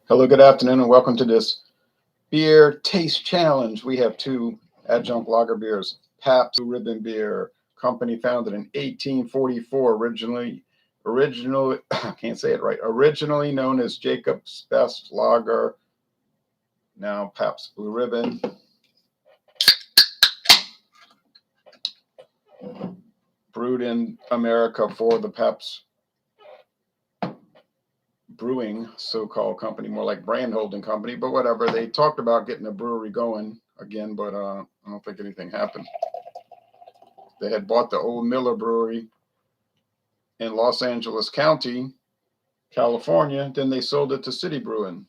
Hello, good afternoon, and welcome to this beer taste challenge. We have two adjunct lager beers. Pabst Blue Ribbon Beer Company, founded in 1844, I can't say it right, originally known as Jacob's Best Lager, now Pabst Blue Ribbon. Brewed in America for the Pabst Brewing so-called company, more like brand holding company, but whatever. They talked about getting a brewery going again, but I don't think anything happened. They had bought the old Miller Brewery in Los Angeles County, California. Then they sold it to City Brewing,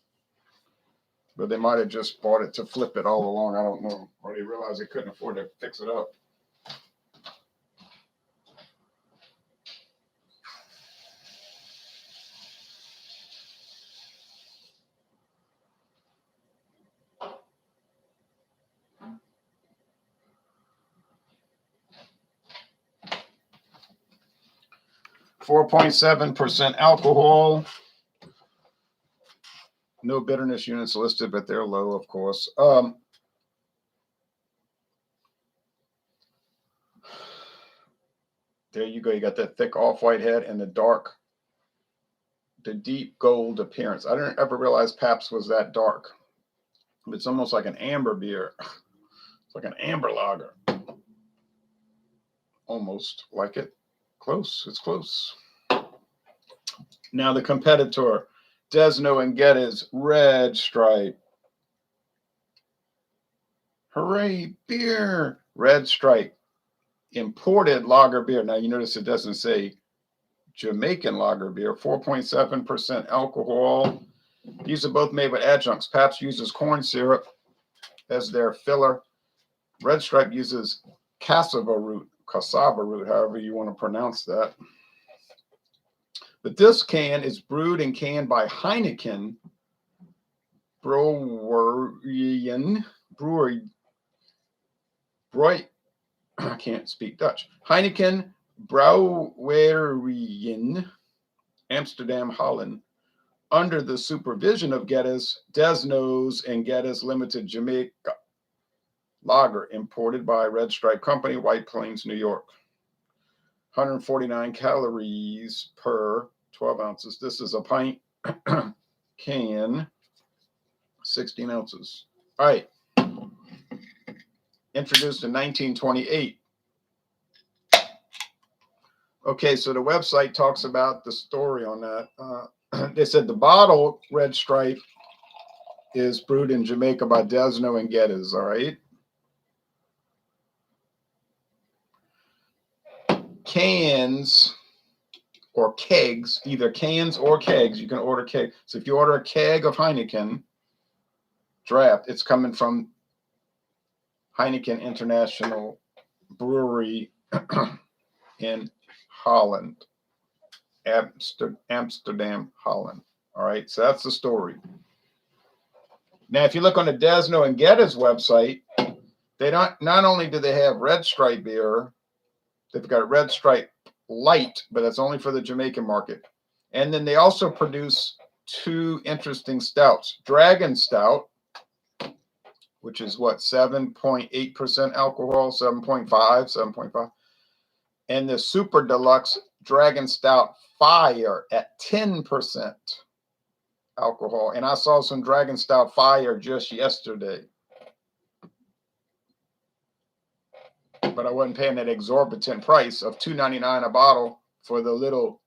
but they might have just bought it to flip it all along. I don't know, or they realized they couldn't afford to fix it up. 4.7% alcohol. No bitterness units listed, but they're low, of course. There you go. You got that thick off-white head and the deep gold appearance. I didn't ever realize Pabst was that dark. It's almost like an amber beer. It's like an amber lager. Almost like it. Close. It's close. Now the competitor, Desnoes Geddes Red Stripe. Hooray, beer. Red Stripe. Imported lager beer. Now you notice it doesn't say Jamaican lager beer. 4.7% alcohol. These are both made with adjuncts. Pabst uses corn syrup as their filler. Red Stripe uses cassava root, however you want to pronounce that. But this can is brewed and canned by Heineken Brewery. I can't speak Dutch. Heineken Brouwerijen, Amsterdam, Holland, under the supervision of Desnoes Geddes Limited, Jamaica. Lager, imported by Red Stripe Company, White Plains, New York. 149 calories per 12 ounces. This is a pint can, 16 ounces. All right. Introduced in 1928. Okay, so the website talks about the story on that. They said the bottle Red Stripe is brewed in Jamaica by Desnoes Geddes, all right? Cans or kegs, either cans or kegs, you can order keg. So if you order a keg of Heineken draft, it's coming from Heineken International brewery in Holland, Amsterdam, Holland. All right, so that's the story. Now, if you look on the Desnoes Geddes website, they not only do they have Red Stripe beer, they've got Red Stripe Light, but that's only for the Jamaican market. And then they also produce two interesting stouts. Dragon Stout, which is what, 7.8% alcohol, 7.5. And the Super Deluxe Dragon Stout Fire at 10% alcohol. And I saw some Dragon Stout Fire just yesterday. But I wasn't paying that exorbitant price of $2.99 a bottle for the little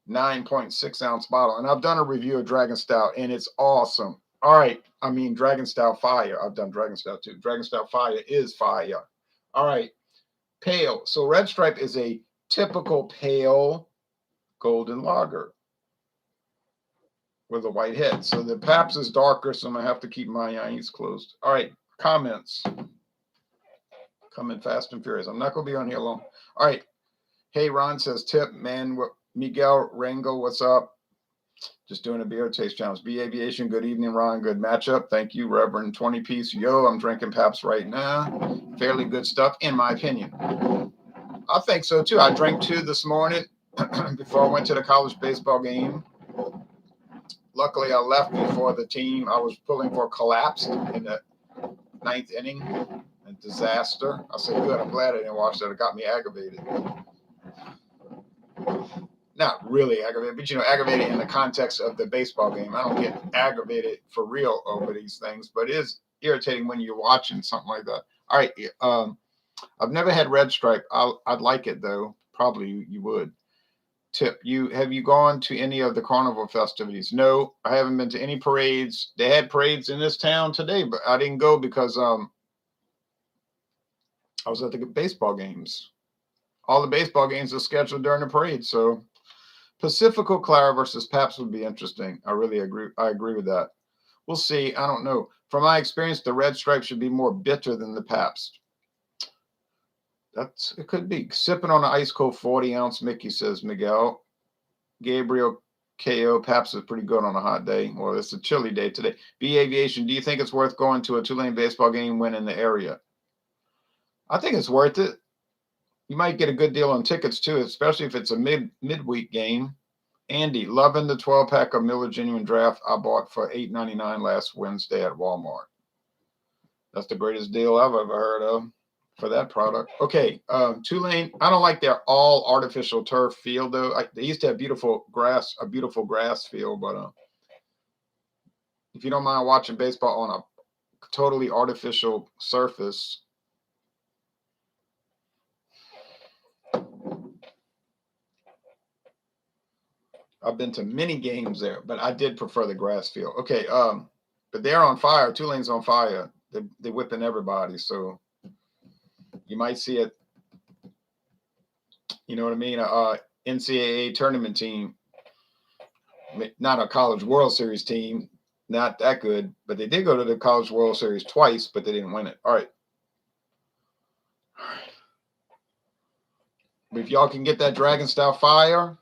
9.6 ounce bottle. And I've done a review of Dragon Stout, and it's awesome. All right. I mean, Dragon Stout Fire. I've done Dragon Stout too. Dragon Stout Fire is fire. All right. Pale. So Red Stripe is a typical pale golden lager with a white head. So the Pabst is darker, so I'm going to have to keep my eyes closed. All right. Comments. Coming fast and furious. I'm not going to be on here long. All right. Hey, Ron says, tip, man. Miguel Rango, what's up? Just doing a beer taste challenge. B Aviation, good evening, Ron. Good matchup. Thank you, Reverend 20 piece. Yo, I'm drinking Pabst right now. Fairly good stuff, in my opinion. I think so, too. I drank two this morning before I went to the college baseball game Luckily, I left before the team I was pulling for collapsed in the 9th inning. A disaster. I said, good, I'm glad I didn't watch that. It got me aggravated. Not really aggravated, but, you know, aggravated in the context of the baseball game. I don't get aggravated for real over these things, but it is irritating when you're watching something like that. All right. I've never had Red Stripe. I'd like it, though. Probably you would. Tip, have you gone to any of the carnival festivities? No, I haven't been to any parades. They had parades in this town today, but I didn't go because I was at the baseball games. All the baseball games are scheduled during the parade. So Pacifico Clara versus Pabst would be interesting. I really agree. I agree with that. We'll see. I don't know. From my experience, the Red Stripe should be more bitter than the Pabst. It could be. Sipping on an ice cold 40-ounce Mickey, says Miguel. Gabriel KO, Pabst is pretty good on a hot day. Well, it's a chilly day today. B Aviation, do you think it's worth going to a Tulane baseball game when in the area? I think it's worth it. You might get a good deal on tickets too, especially if it's a midweek game. Andy, loving the 12-pack of Miller Genuine Draft I bought for $8.99 last Wednesday at Walmart. That's the greatest deal I've ever heard of for that product. Okay, Tulane, I don't like their all artificial turf field though. They used to have a beautiful grass field, but if you don't mind watching baseball on a totally artificial surface, I've been to many games there, but I did prefer the grass field. Okay, but they're on fire. Tulane's on fire. They're whipping everybody, so you might see it. You know what I mean? NCAA tournament team, not a College World Series team, not that good, but they did go to the College World Series twice, but they didn't win it. All right. But if y'all can get that Dragon Style Fire,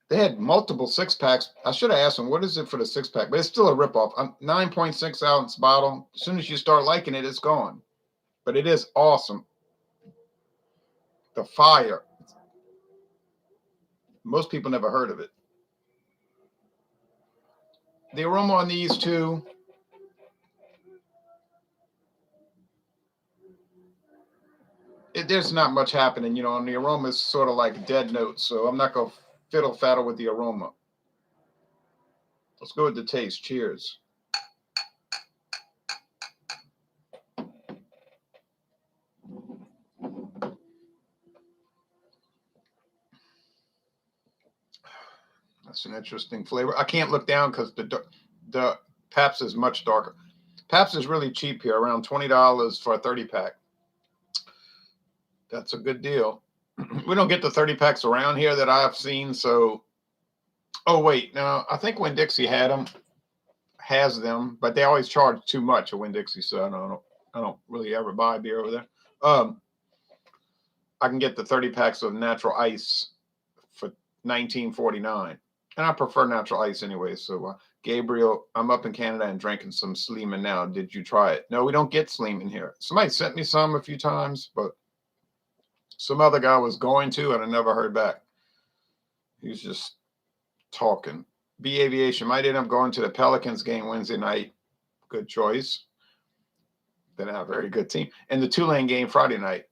they had multiple 6-packs. I should have asked them, what is it for the 6-pack? But it's still a ripoff. 9.6 ounce bottle. As soon as you start liking it, it's gone. But it is awesome. The Fire. Most people never heard of it. The aroma on these two, there's not much happening, you know, and the aroma is sort of like dead notes, so I'm not going to fiddle-faddle with the aroma. Let's go with the taste. Cheers. That's an interesting flavor. I can't look down because the Pabst is much darker. Pabst is really cheap here, around $20 for a 30-pack. That's a good deal. We don't get the 30-packs around here that I've seen, so... Oh, wait. No, I think Winn-Dixie has them, but they always charge too much at Winn-Dixie, so I don't really ever buy beer over there. I can get the 30-packs of natural ice for $19.49. And I prefer natural ice anyway. So, Gabriel, I'm up in Canada and drinking some Sleeman now. Did you try it? No, we don't get Sleeman here. Somebody sent me some a few times, but some other guy was going to, and I never heard back. He was just talking. B Aviation might end up going to the Pelicans game Wednesday night. Good choice. They have a very good team. And the Tulane game Friday night.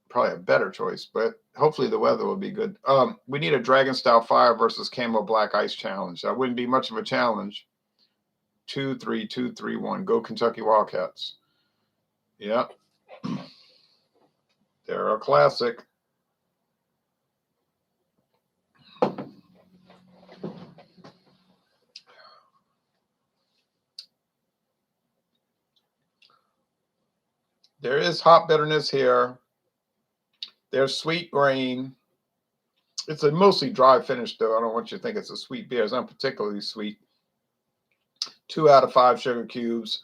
Probably a better choice, but hopefully the weather will be good. We need a Dragon Style Fire versus Camo Black Ice challenge. That wouldn't be much of a challenge. 2-3-2-3-1. Go Kentucky Wildcats. Yeah. They're a classic. There is hop bitterness here. There's sweet grain. It's a mostly dry finish, though. I don't want you to think it's a sweet beer. It's not particularly sweet. 2 out of 5 sugar cubes.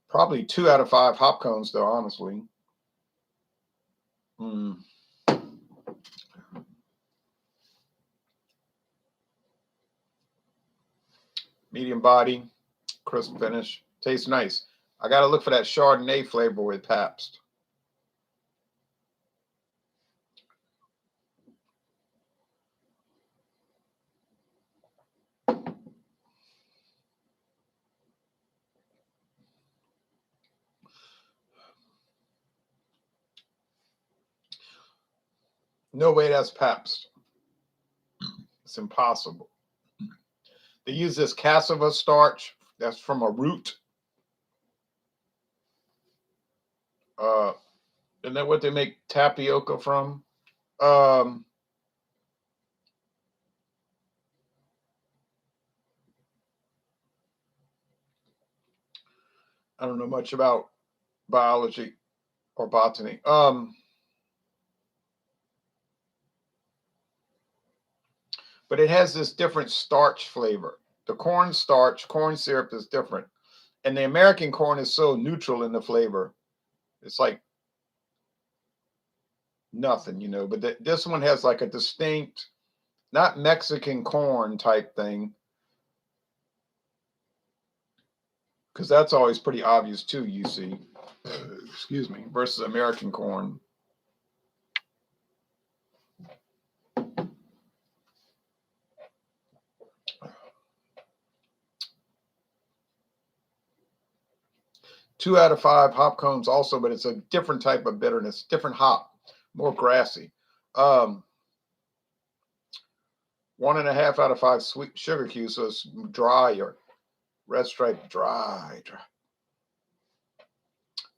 Probably 2 out of 5 hop cones, though, honestly. Medium body, crisp finish. Tastes nice. I got to look for that Chardonnay flavor with Pabst. No way that's Pabst. It's impossible. They use this cassava starch that's from a root. Isn't that what they make tapioca from? Um, I don't know much about biology or botany. But it has this different starch flavor. The corn starch, corn syrup is different. And the American corn is so neutral in the flavor. It's like nothing, but this one has like a distinct, not Mexican corn type thing, because that's always pretty obvious too, you see. Excuse me, versus American corn. Two out of five hop cones also, but it's a different type of bitterness, different hop, more grassy. 1.5 out of 5 sweet sugar cubes, so it's drier. Red Stripe dry.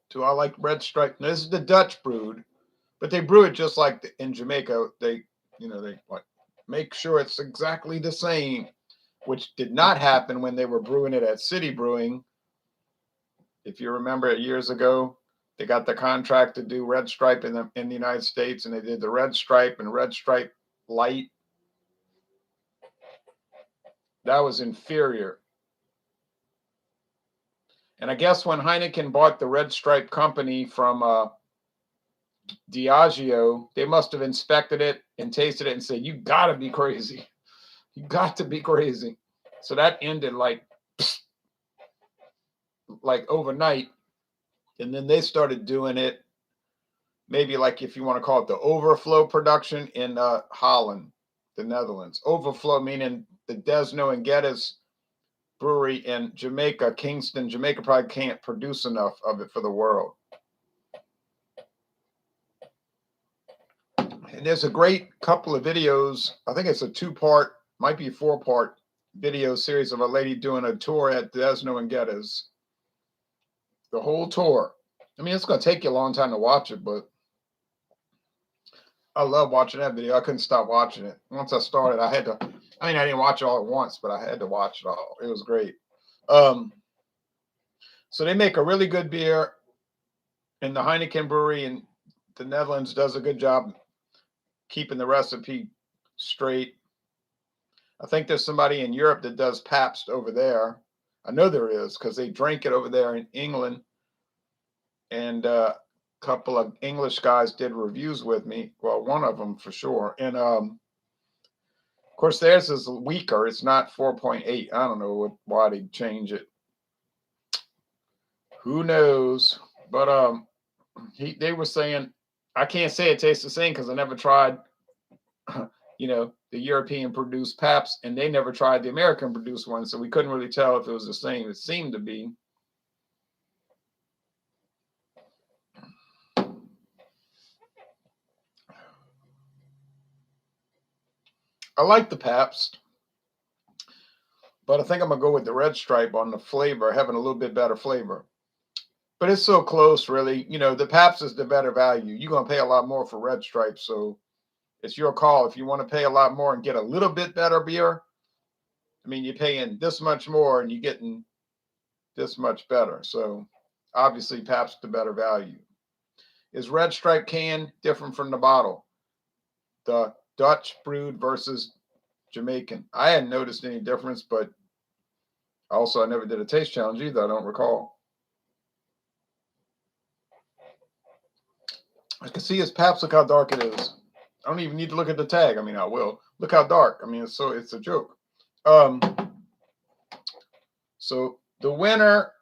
Do I like Red Stripe? Now, this is the Dutch brewed, but they brew it just like in Jamaica. They like make sure it's exactly the same, which did not happen when they were brewing it at City Brewing. If you remember it years ago, they got the contract to do Red Stripe in the United States, and they did the Red Stripe and Red Stripe Light. That was inferior. And I guess when Heineken bought the Red Stripe company from Diageo, they must have inspected it and tasted it and said, "You got to be crazy. You got to be crazy." So that ended like overnight. And then they started doing it, maybe like if you want to call it the overflow production in Holland, the Netherlands. Overflow meaning the Desnoes Geddes brewery in Jamaica, Kingston, Jamaica probably can't produce enough of it for the world. And there's a great couple of videos. I think it's a 2-part, might be a 4-part video series of a lady doing a tour at Desnoes Geddes. The whole tour. I mean, it's going to take you a long time to watch it, but I love watching that video. I couldn't stop watching it. Once I started, I didn't watch it all at once, but I had to watch it all. It was great. So they make a really good beer, and the Heineken brewery in the Netherlands does a good job keeping the recipe straight. I think there's somebody in Europe that does Pabst over there. I know there is because they drink it over there in England. And a couple of English guys did reviews with me. Well, one of them for sure. And of course, theirs is weaker. It's not 4.8. I don't know why they change it. Who knows? But they were saying, I can't say it tastes the same because I never tried, the European produced Pabst, and they never tried the American produced one, so we couldn't really tell if it was the same. It seemed to be. I like the Pabst, but I think I'm gonna go with the Red Stripe on the flavor, having a little bit better flavor. But it's so close, really. The Pabst is the better value. You're gonna pay a lot more for Red Stripe, so it's your call. If you want to pay a lot more and get a little bit better beer, I mean, you're paying this much more and you're getting this much better. So obviously, Pabst the better value. Is Red Stripe can different from the bottle? The Dutch brewed versus Jamaican. I hadn't noticed any difference, but also I never did a taste challenge either. I don't recall. I can see his Pabst. Look how dark it is. I don't even need to look at the tag. I mean, I will. Look how dark. I mean, it's a joke. So the winner,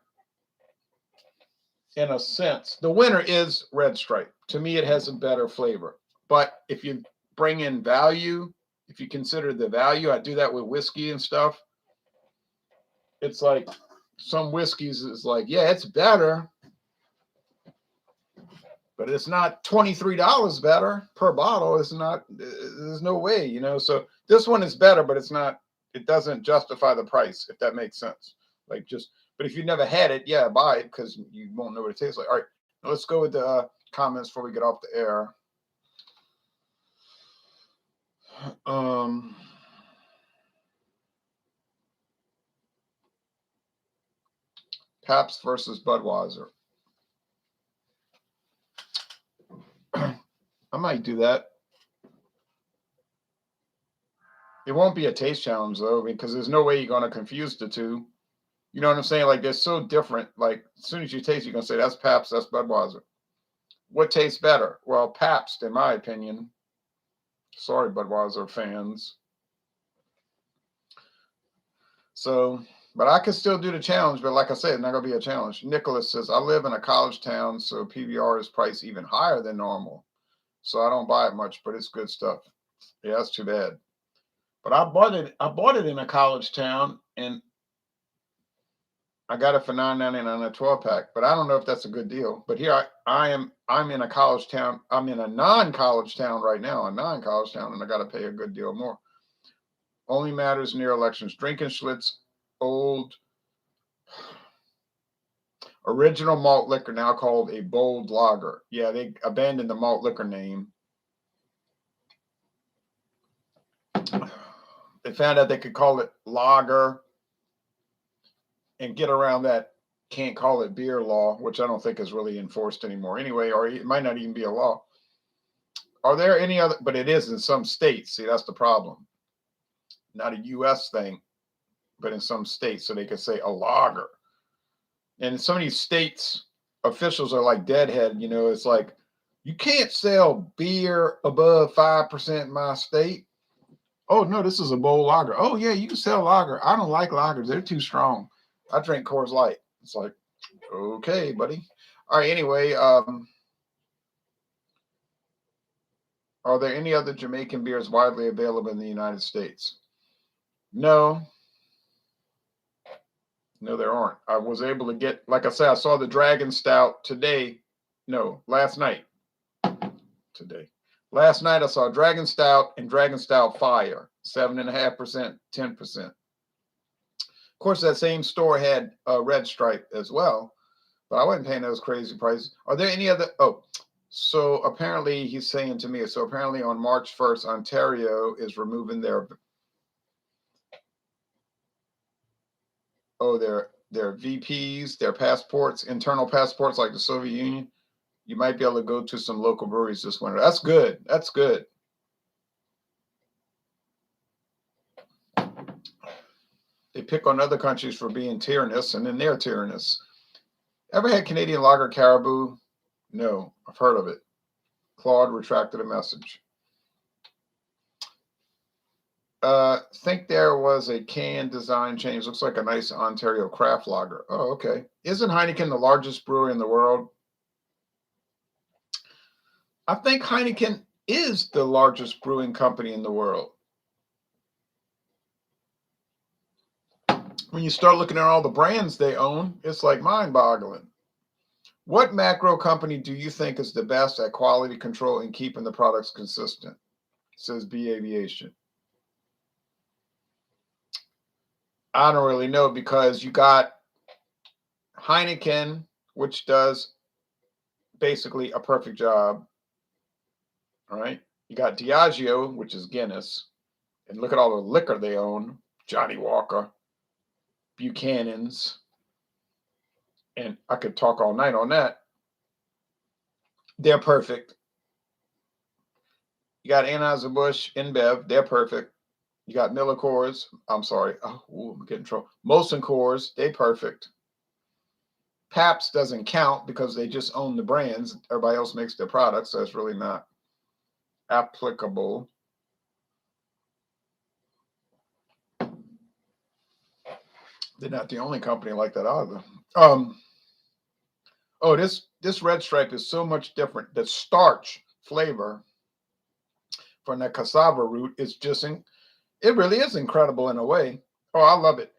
in a sense, the winner is Red Stripe. To me, it has a better flavor. But if you bring in value, if you consider the value, I do that with whiskey and stuff. It's like some whiskeys is like, yeah, it's better, but it's not $23 better per bottle. It's not, there's no way, you know. So this one is better, but it's not, it doesn't justify the price, if that makes sense. Like just, but if you never had it, yeah, buy it because you won't know what it tastes like. All right, now let's go with the comments before we get off the air. Pabst versus Budweiser. I might do that. It won't be a taste challenge though, because there's no way you're going to confuse the two. You know what I'm saying? Like they're so different. Like as soon as you taste, you're going to say that's Pabst, that's Budweiser. What tastes better? Well, Pabst, in my opinion. Sorry, Budweiser fans. So, but I could still do the challenge. But like I said, it's not going to be a challenge. Nicholas says, I live in a college town, so PBR is priced even higher than normal. So I don't buy it much, but it's good stuff. Yeah, that's too bad. But I bought it in a college town, and I got it for $9.99 on a 12-pack. But I don't know if that's a good deal. But here I'm in a college town. I'm in a non-college town right now, a non-college town, and I got to pay a good deal more. Only matters near elections. Drinking Schlitz, old original malt liquor, now called a bold lager. Yeah, they abandoned the malt liquor name. They found out they could call it lager and get around that can't call it beer law, which I don't think is really enforced anymore anyway, or it might not even be a law. Are there any other, but it is in some states. See, that's the problem. Not a U.S. thing, but in some states, so they could say a lager. And some of these states officials are like deadhead, you know, it's like, you can't sell beer above 5% in my state. Oh, no, this is a bold lager. Oh, yeah, you can sell lager. I don't like lagers. They're too strong. I drink Coors Light. It's like, okay, buddy. All right, anyway, are there any other Jamaican beers widely available in the United States? No. No, there aren't. I was able to get, like I said, I saw the Dragon Stout today. No, last night. Today. Last night I saw Dragon Stout and Dragon Stout Fire, 7.5%, 10%. Of course, that same store had a Red Stripe as well, but I wasn't paying those crazy prices. Are there any other? Oh, so apparently he's saying to me, so apparently on March 1st, Ontario is removing their VPs, their passports, internal passports like the Soviet Union. You might be able to go to some local breweries this winter. That's good. That's good. They pick on other countries for being tyrannous, and then they're tyrannous. Ever had Canadian Lager Caribou? No, I've heard of it. Claude retracted a message. Think there was a can design change. Looks like a nice Ontario craft lager. Oh, okay. Isn't Heineken the largest brewery in the world? I think Heineken is the largest brewing company in the world. When you start looking at all the brands they own, it's like mind-boggling. What macro company do you think is the best at quality control and keeping the products consistent? Says B Aviation. I don't really know, because you got Heineken, which does basically a perfect job. All right. You got Diageo, which is Guinness. And look at all the liquor they own. Johnny Walker, Buchanan's. And I could talk all night on that. They're perfect. You got Anheuser-Busch, InBev. They're perfect. You got Miller Coors. I'm sorry. Oh, I'm getting in trouble. Molson Coors. They perfect. Pabst doesn't count because they just own the brands. Everybody else makes their products, so it's really not applicable. They're not the only company like that either. Oh, this Red Stripe is so much different. The starch flavor from the cassava root is just, it really is incredible in a way. Oh, I love it.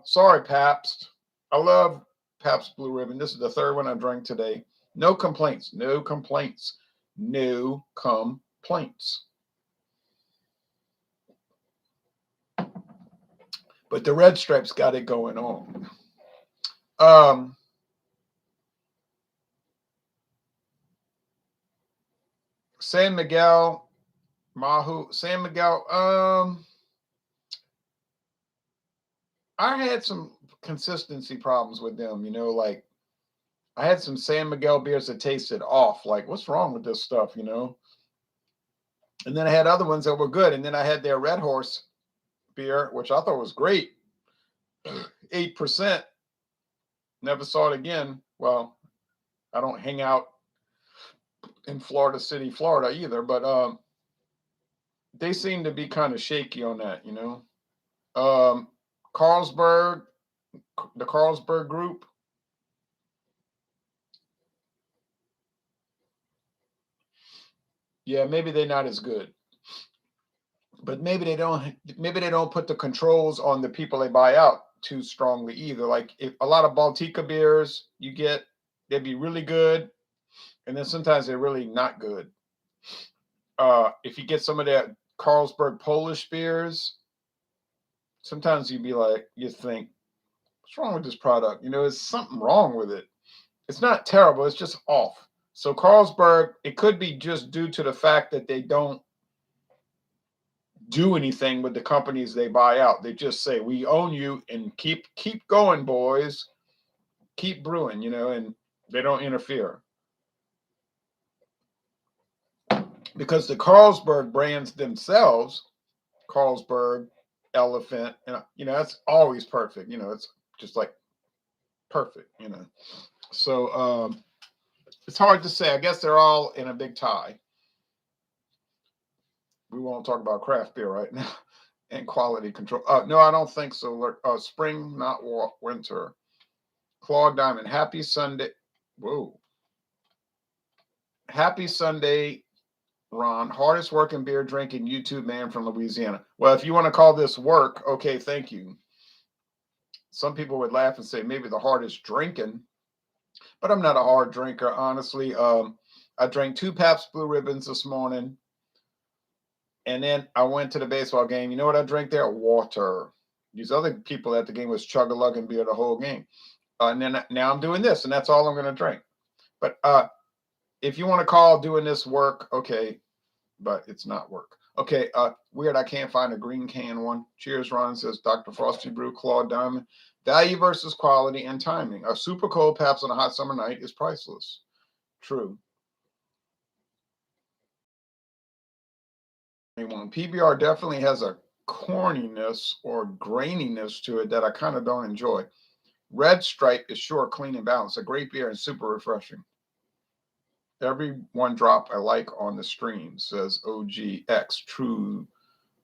Sorry, Pabst. I love Pabst Blue Ribbon. This is the third one I drank today. No complaints. No complaints. No complaints. But the Red Stripes got it going on. San Miguel, San Miguel. I had some consistency problems with them. Like I had some San Miguel beers that tasted off. Like, what's wrong with this stuff? And then I had other ones that were good. And then I had their Red Horse beer, which I thought was great. 8%. Never saw it again. Well, I don't hang out in Florida City, Florida either, but they seem to be kind of shaky on that, Carlsberg, the Carlsberg group. Yeah, maybe they're not as good. But maybe they don't put the controls on the people they buy out too strongly either. Like if a lot of Baltica beers you get, they'd be really good, and then sometimes they're really not good. If you get some of that Carlsberg Polish beers, sometimes you think, what's wrong with this product? There's something wrong with it. It's not terrible, it's just off. So Carlsberg, it could be just due to the fact that they don't do anything with the companies they buy out. They just say, we own you and keep going, boys. Keep brewing, and they don't interfere. Because the Carlsberg brands themselves, Carlsberg, Elephant, and that's always perfect. It's just like perfect, So it's hard to say. I guess they're all in a big tie. We won't talk about craft beer right now and quality control. No, I don't think so. Spring, not winter. Claude Diamond, happy Sunday. Whoa. Happy Sunday, Ron. Hardest working beer drinking YouTube man from Louisiana. Well, if you want to call this work, okay, thank you. Some people would laugh and say maybe the hardest drinking, but I'm not a hard drinker, honestly. I drank 2 Pabst Blue Ribbons this morning. And then I went to the baseball game. You know what I drank there? Water. These other people at the game was chug-a-lugging beer the whole game. And then now I'm doing this, and that's all I'm going to drink. But if you want to call doing this work, okay, but it's not work. Okay, weird. I can't find a green can one. Cheers, Ron, says Dr. Frosty Brew, Claude Diamond. Value versus quality and timing. A super cold Pabst on a hot summer night is priceless. True. PBR definitely has a corniness or graininess to it that I kind of don't enjoy. Red Stripe is sure clean and balanced. A great beer and super refreshing. Every one drop I like on the stream, says OGX True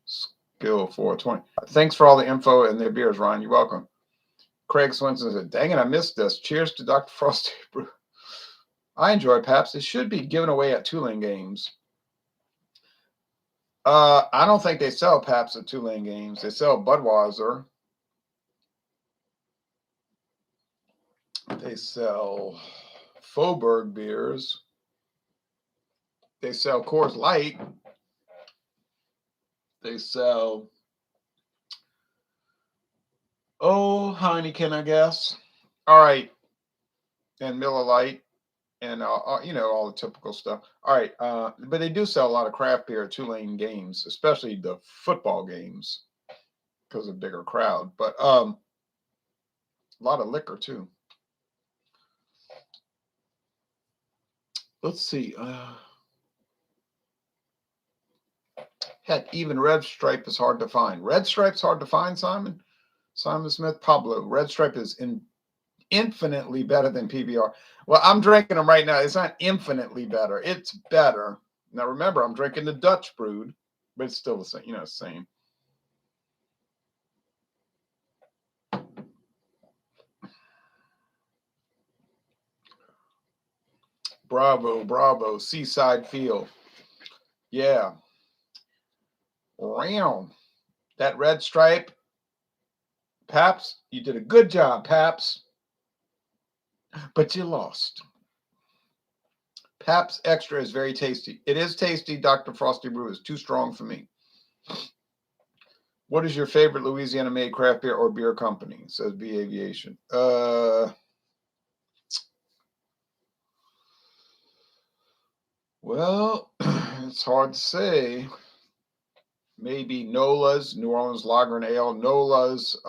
Skill 420. Thanks for all the info and their beers, Ron. You're welcome. Craig Swinson said, dang it, I missed this. Cheers to Dr. Frosty Brew. I enjoy Pabst. It should be given away at Tulane games. I don't think they sell Pabst at Tulane games. They sell Budweiser. They sell Faubourg beers. They sell Coors Light. They sell, Heineken, I guess. All right. And Miller Lite and, all the typical stuff. All right. But they do sell a lot of craft beer at Tulane games, especially the football games because of bigger crowd. But a lot of liquor, too. Let's see. Heck, even Red Stripe is hard to find. Red Stripe's hard to find, Simon? Simon Smith, Pablo. Red Stripe is infinitely better than PBR. Well, I'm drinking them right now. It's not infinitely better. It's better. Now, remember, I'm drinking the Dutch Brewed, but it's still the same, same. Bravo, bravo. Seaside Feel. Yeah. Round. That Red Stripe. Pabst, you did a good job, Pabst. But you lost. Pabst Extra is very tasty. It is tasty. Dr. Frosty Brew is too strong for me. What is your favorite Louisiana-made craft beer or beer company? Says B Aviation. Well, it's hard to say. Maybe Nola's, New Orleans Lager and Ale. Nola's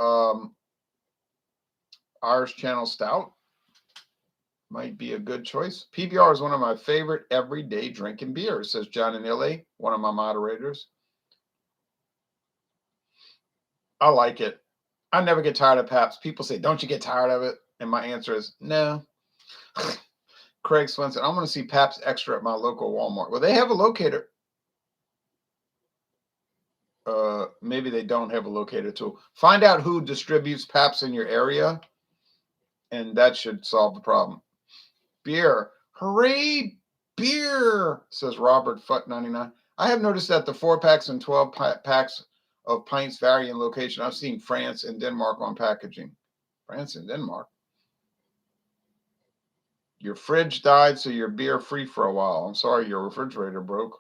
Irish Channel Stout might be a good choice. PBR is one of my favorite everyday drinking beers, says John and Illy, one of my moderators. I like it. I never get tired of Pabst. People say, don't you get tired of it? And my answer is no. Craig Swenson, I'm going to see Pabst Extra at my local Walmart. Well, they have a locator. Maybe they don't have a locator tool. Find out who distributes Pabst in your area, and that should solve the problem. Beer. Hooray, beer, says Robert Futt 99. I have noticed that the 4-packs and 12-packs of pints vary in location. I've seen France and Denmark on packaging. France and Denmark. Your fridge died, so your beer free for a while. I'm sorry your refrigerator broke.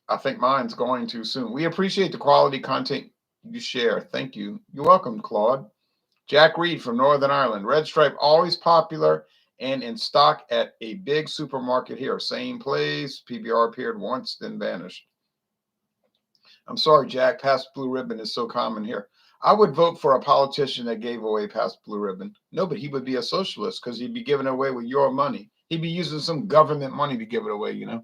I think mine's going too soon. We appreciate the quality content you share. Thank you. You're welcome, Claude. Jack Reed from Northern Ireland. Red Stripe, always popular and in stock at a big supermarket here. Same place. PBR appeared once, then vanished. I'm sorry, Jack. Pabst Blue Ribbon is so common here. I would vote for a politician that gave away Pabst Blue Ribbon. No, but he would be a socialist because he'd be giving it away with your money. He'd be using some government money to give it away, you know.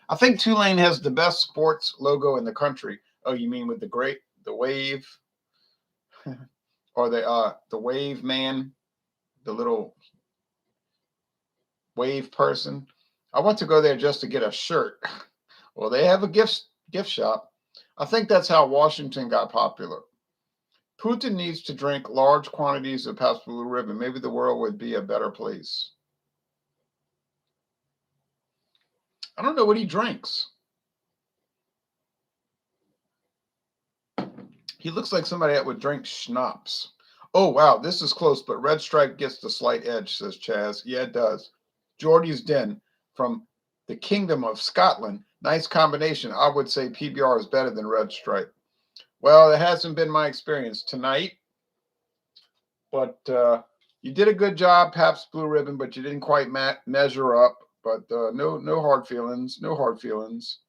I think Tulane has the best sports logo in the country. Oh, you mean with the wave? Or the wave man, the little wave person. I want to go there just to get a shirt. Well, they have a gift shop. I think that's how Washington got popular. Putin needs to drink large quantities of Pabst Blue Ribbon. Maybe the world would be a better place. I don't know what he drinks. He looks like somebody that would drink schnapps. Oh, wow, this is close, but Red Stripe gets the slight edge, says Chaz. Yeah, it does. Geordie's Den from the Kingdom of Scotland. Nice combination. I would say PBR is better than Red Stripe. Well, it hasn't been my experience tonight, but you did a good job, Pabst Blue Ribbon, but you didn't quite measure up. But no hard feelings. No hard feelings.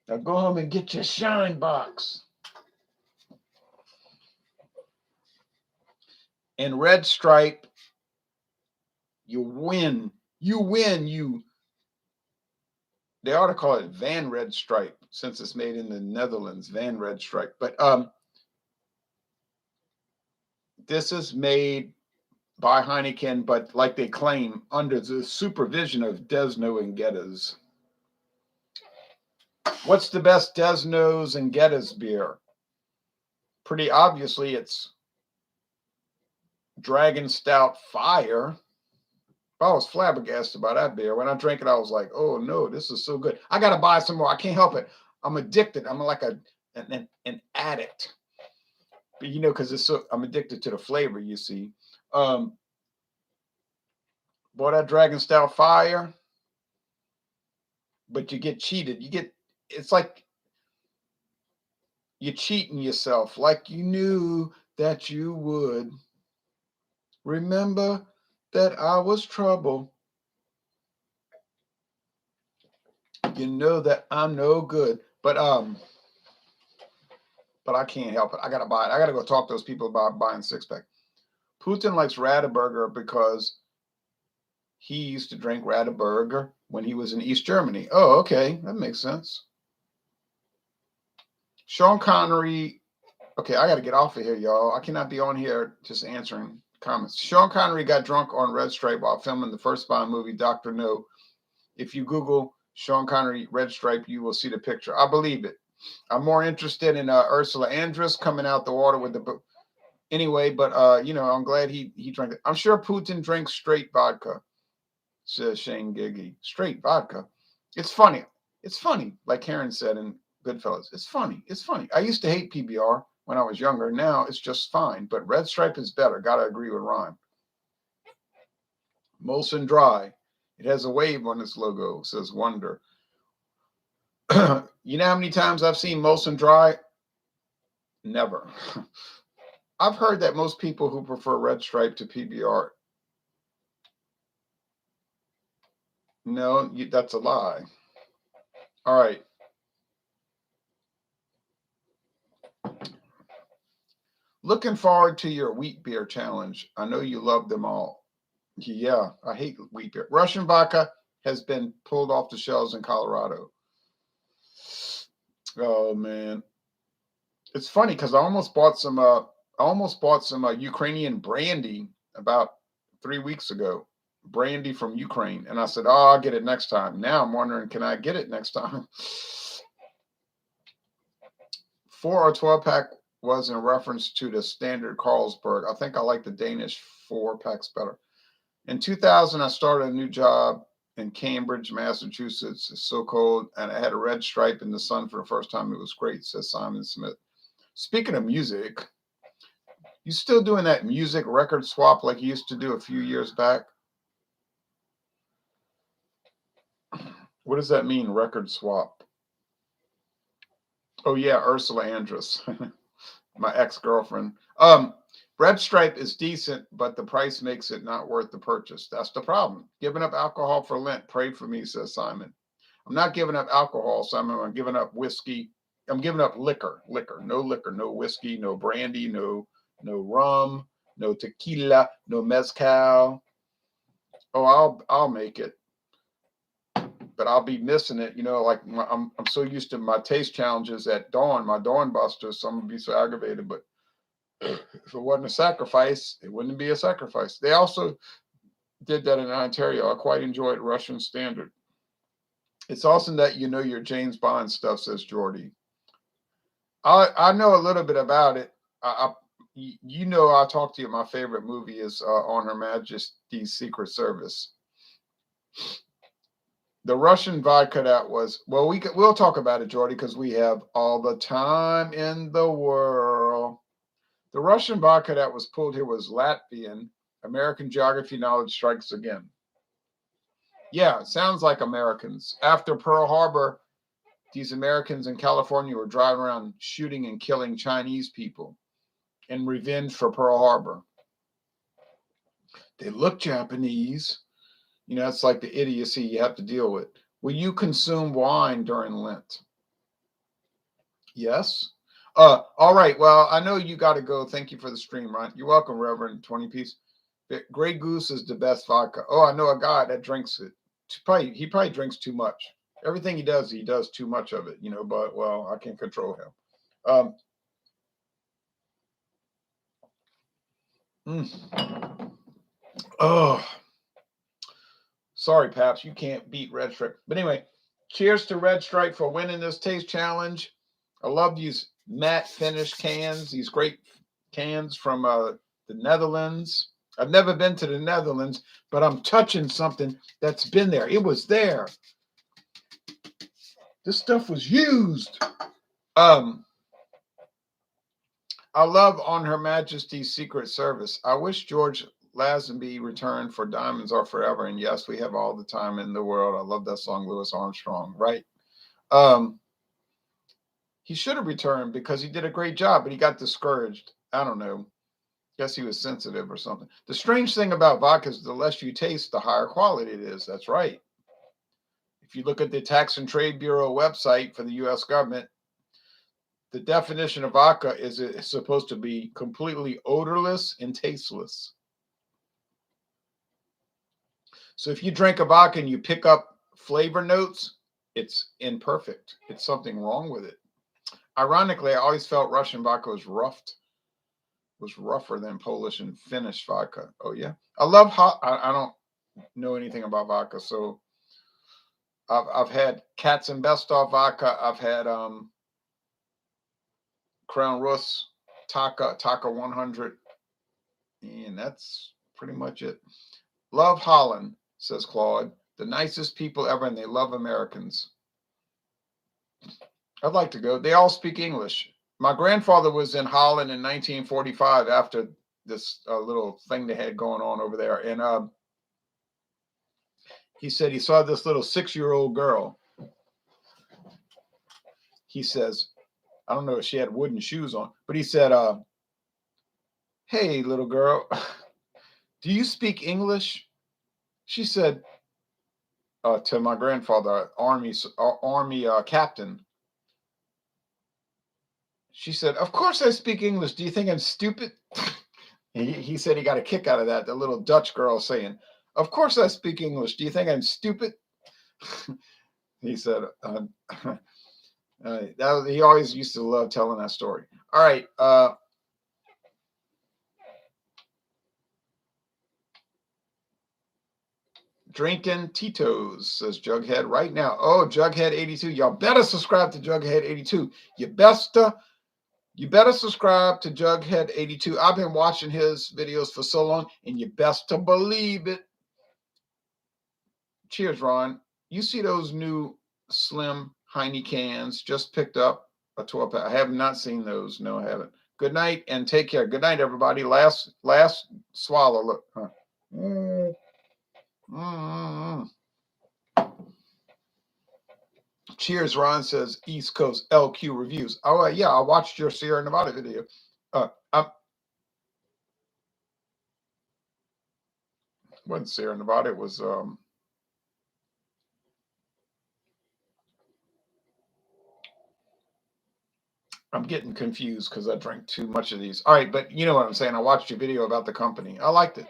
Now go home and get your shine box. And Red Stripe, you win. You win. They ought to call it Van Red Stripe since it's made in the Netherlands, Van Red Stripe. But this is made by Heineken, but like they claim, under the supervision of Desnoes Geddes. What's the best Desnoes and Geddes beer? Pretty obviously, it's Dragon Stout Fire. I was flabbergasted by that beer. When I drank it, I was like, oh no, this is so good. I got to buy some more. I can't help it. I'm addicted. I'm like an addict. But you know, because I'm addicted to the flavor, you see. Boy, that Dragon Stout Fire. But you get cheated. It's like you're cheating yourself like you knew that you would. Remember that I was trouble. You know that I'm no good. But I can't help it. I gotta buy it. I gotta go talk to those people about buying 6-pack. Putin likes Radeberger because he used to drink Radeberger when he was in East Germany. Oh, okay. That makes sense. Sean Connery. Okay, I got to get off of here, y'all. I cannot be on here just answering comments. Sean Connery got drunk on Red Stripe while filming the first Bond movie, Dr. No. If you Google Sean Connery Red Stripe, you will see the picture. I believe it. I'm more interested in Ursula Andress coming out the water with the book. Anyway, but you know, I'm glad he drank it. I'm sure Putin drinks straight vodka, says Shane Giggy. Straight vodka. It's funny. It's funny, like Karen said in Goodfellas. It's funny. It's funny. I used to hate PBR when I was younger. Now it's just fine. But Red Stripe is better. Gotta agree with Ron. Molson Dry. It has a wave on its logo. It says Wonder. You know how many times I've seen Molson Dry? Never. I've heard that most people who prefer Red Stripe to PBR. No, that's a lie. All right. Looking forward to your wheat beer challenge. I know you love them all. Yeah, I hate wheat beer. Russian vodka has been pulled off the shelves in Colorado. Oh man, it's funny because I almost bought some. Ukrainian brandy about 3 weeks ago. Brandy from Ukraine, and I said, "Oh, I'll get it next time." Now I'm wondering, can I get it next time? 4 or 12 pack was in reference to the standard Carlsberg. I think I like the Danish 4 packs better. In 2000, I started a new job in Cambridge, Massachusetts. It's so cold, and I had a red stripe in the sun for the first time. It was great, says Simon Smith. Speaking of music, you still doing that music record swap like you used to do a few years back? What does that mean, record swap? Oh yeah, Ursula Andress, my ex-girlfriend. Red Stripe is decent, but the price makes it not worth the purchase. That's the problem. Giving up alcohol for Lent. Pray for me, says Simon. I'm not giving up alcohol, Simon. I'm giving up whiskey. I'm giving up liquor. Liquor, no whiskey, no brandy, no rum, no tequila, no mezcal. Oh, I'll make it, but I'll be missing it. You know, like I'm so used to my taste challenges at dawn, my dawn busters. So I'm gonna be so aggravated. But if it wasn't a sacrifice, it wouldn't be a sacrifice. They also did that in Ontario. I quite enjoyed Russian Standard. It's awesome that you know your James Bond stuff, says Jordy. I know a little bit about it. You know, I'll talk to you. My favorite movie is On Her Majesty's Secret Service. The Russian vodka that was, well, we'll talk about it, Jordy, because we have all the time in the world. The Russian vodka that was pulled here was Latvian. American geography knowledge strikes again. Yeah, sounds like Americans. After Pearl Harbor, these Americans in California were driving around shooting and killing Chinese people in revenge for Pearl Harbor. They look Japanese. You know, it's like the idiocy you have to deal with. Will you consume wine during Lent? Yes. All right. Well, I know you got to go. Thank you for the stream, Ron. You're welcome, Reverend 20 piece. Grey Goose is the best vodka. Oh, I know a guy that drinks it. He probably drinks too much. Everything he does too much of it, you know, but well, I can't control him. Oh, sorry, Paps, you can't beat Red Stripe. But anyway, cheers to Red Stripe for winning this taste challenge. I love these matte finish cans, these great cans from the Netherlands. I've never been to the Netherlands, but I'm touching something that's been there. It was there. This stuff was used. I love On Her Majesty's Secret Service. I wish George Lazenby returned for Diamonds Are Forever. And yes, we have all the time in the world. I love that song, Louis Armstrong, right? He should have returned because he did a great job, but he got discouraged. I don't know. Guess he was sensitive or something. The strange thing about vodka is the less you taste, the higher quality it is. That's right. If you look at the Tax and Trade Bureau website for the U.S. government, the definition of vodka is it's supposed to be completely odorless and tasteless. So if you drink a vodka and you pick up flavor notes, it's imperfect. It's something wrong with it. Ironically, I always felt Russian vodka was rougher than Polish and Finnish vodka. Oh yeah, I love hot. I don't know anything about vodka, so I've had Katz and Bestov vodka. I've had Crown Rus, Taka 100, and that's pretty much it. Love Holland, says Claude. The nicest people ever, and they love Americans. I'd like to go. They all speak English. My grandfather was in Holland in 1945 after this little thing they had going on over there. And He said he saw this little 6-year-old girl. He says, I don't know if she had wooden shoes on, but he said, hey, little girl, do you speak English? She said, to my grandfather, army captain. She said, of course I speak English. Do you think I'm stupid? He said he got a kick out of that. The little Dutch girl saying, of course I speak English. Do you think I'm stupid? He said, he always used to love telling that story. All right. Drinking Tito's, says Jughead right now. Oh, Jughead 82. Y'all better subscribe to Jughead 82. You better subscribe to Jughead 82. I've been watching his videos for so long, and you best to believe it. Cheers, Ron. You see those new slim Heineken cans just picked up a 12-pack? I have not seen those. No, I haven't. Good night and take care. Good night, everybody. Last swallow. Look. Huh. Cheers, Ron, says East Coast LQ Reviews. Oh, yeah, I watched your Sierra Nevada video. Wasn't Sierra Nevada, it was I'm getting confused because I drank too much of these. All right, but you know what I'm saying. I watched your video about the company. I liked it.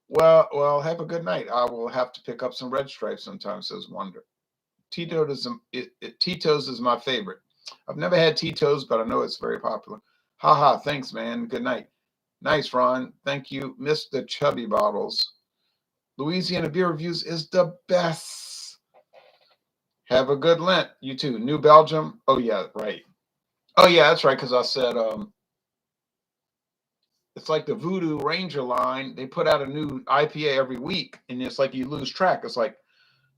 Well, have a good night. I will have to pick up some Red Stripes sometime, says Wonder. Tito's is my favorite. I've never had Tito's, but I know it's very popular. Haha, thanks, man. Good night. Nice, Ron. Thank you. Mr. Chubby Bottles. Louisiana Beer Reviews is the best. Have a good Lent. You too. New Belgium. Oh, yeah, right. Oh, yeah, that's right, because I said it's like the Voodoo Ranger line. They put out a new IPA every week, and it's like you lose track. It's like,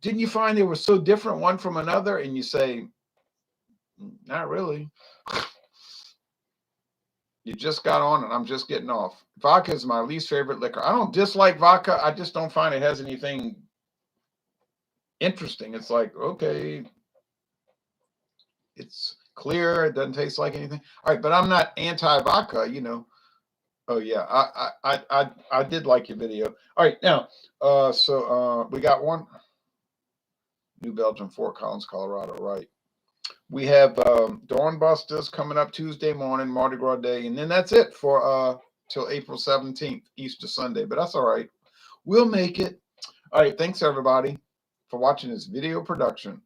didn't you find they were so different one from another? And you say, not really. You just got on and I'm just getting off. Vodka is my least favorite liquor. I don't dislike vodka. I just don't find it has anything interesting. It's like, okay, it's clear. It doesn't taste like anything. All right, but I'm not anti-vodka, you know. Oh yeah, I did like your video. All right, now, so we got one. New Belgium, Fort Collins, Colorado, right? We have Dawn Busters coming up Tuesday morning, Mardi Gras Day, and then that's it for till April 17th, Easter Sunday. But that's all right. We'll make it. All right, thanks everybody for watching this video production